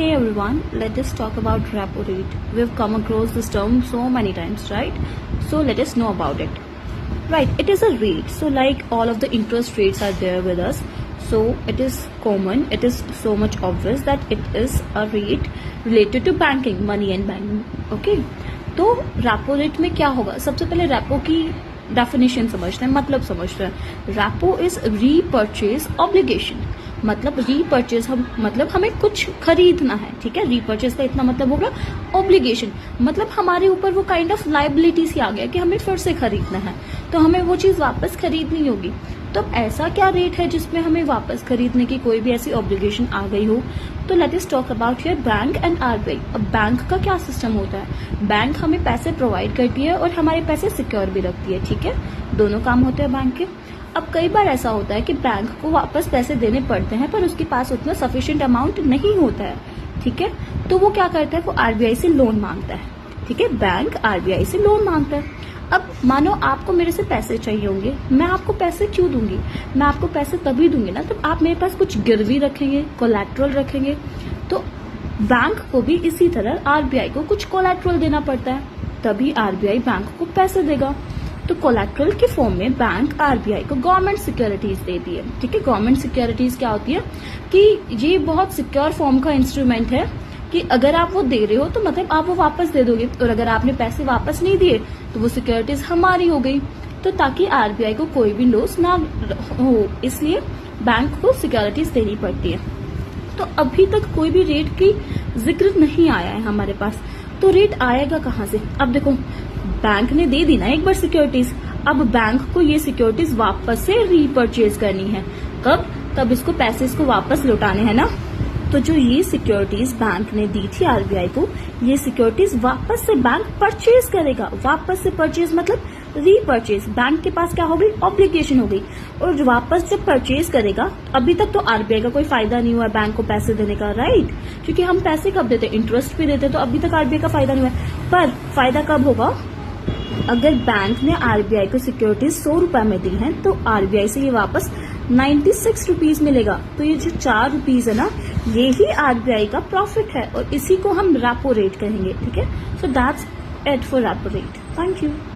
Hey everyone, let us talk about repo rate. We've come across this term so many times, right? So let us know about it. Right, it is a rate. So like all of the interest rates are there with us. So it is common, it is so much obvious that it is a rate related to banking, money and banking. Okay, तो repo rate में क्या होगा? सबसे पहले repo की definition समझते हैं, मतलब समझते हैं. Repo is repurchase obligation. मतलब रीपर्चेज मतलब हमें कुछ खरीदना है, ठीक है. रीपर्चेज का इतना मतलब होगा ऑब्लिगेशन, मतलब हमारे ऊपर वो काइंड ऑफ लाइबिलिटी सी आ गया कि हमें फिर से खरीदना है, तो हमें वो चीज वापस खरीदनी होगी. तो ऐसा क्या रेट है जिसमें हमें वापस खरीदने की कोई भी ऐसी ऑब्लिगेशन आ गई हो? तो let us talk about your bank and RBI. अब बैंक का क्या सिस्टम होता है? बैंक हमें पैसे प्रोवाइड करती है और हमारे पैसे सिक्योर भी रखती है, ठीक है. दोनों काम होते हैं बैंक के. अब कई बार ऐसा होता है कि बैंक को वापस पैसे देने पड़ते हैं पर उसके पास उतना सफिशिएंट अमाउंट नहीं होता है, ठीक है. तो वो क्या करता है? वो आरबीआई से लोन मांगता है, ठीक है. बैंक आरबीआई से लोन मांगता है. अब मानो आपको मेरे से पैसे चाहिए होंगे, मैं आपको पैसे क्यों दूंगी? मैं आपको पैसे तभी दूंगी ना तब आप मेरे पास कुछ गिरवी रखेंगे, कोलैटरल रखेंगे. तो बैंक को भी इसी तरह आरबीआई को कुछ कोलैटरल देना पड़ता है, तभी आरबीआई बैंक को पैसे देगा. तो कोलैटरल के फॉर्म में बैंक आरबीआई को गवर्नमेंट सिक्योरिटीज देती है, ठीक है. गवर्नमेंट सिक्योरिटीज क्या होती है कि ये बहुत सिक्योर फॉर्म का इंस्ट्रूमेंट है कि अगर आप वो दे रहे हो तो मतलब आप वो वापस दे दोगे, और अगर आपने पैसे वापस नहीं दिए तो वो सिक्योरिटीज हमारी हो गई. तो ताकि आरबीआई को कोई भी लॉस ना हो, इसलिए बैंक को सिक्योरिटीज देनी पड़ती है. तो अभी तक कोई भी रेट की जिक्र नहीं आया है हमारे पास. तो रेट आएगा कहाँ से? अब देखो, बैंक ने दे दी ना एक बार सिक्योरिटीज, अब बैंक को ये सिक्योरिटीज वापस से रीपर्चेज करनी है. कब? तब इसको पैसे इसको वापस लौटाने हैं ना. तो जो ये सिक्योरिटीज बैंक ने दी थी आरबीआई को, ये सिक्योरिटीज वापस से बैंक परचेज करेगा. वापस से परचेज मतलब रीपर्चेज. बैंक के पास क्या हो गई? ऑब्लिगेशन हो गई. और वापस जब परचेज करेगा, अभी तक तो आरबीआई का कोई फायदा नहीं हुआ बैंक को पैसे देने का, राइट. क्योंकि हम पैसे कब देते? इंटरेस्ट पे देते. तो अभी तक आरबीआई का फायदा नहीं हुआ. पर फायदा कब होगा? अगर बैंक ने आरबीआई को सिक्योरिटीज 100 रुपए में दी है तो आरबीआई से ये वापस 96 रुपीज मिलेगा. तो ये जो 4 रुपीज है ना, ये ही आरबीआई का प्रॉफिट है और इसी को हम रेपो रेट कहेंगे, ठीक है. So that's it for repo rate. Thank you.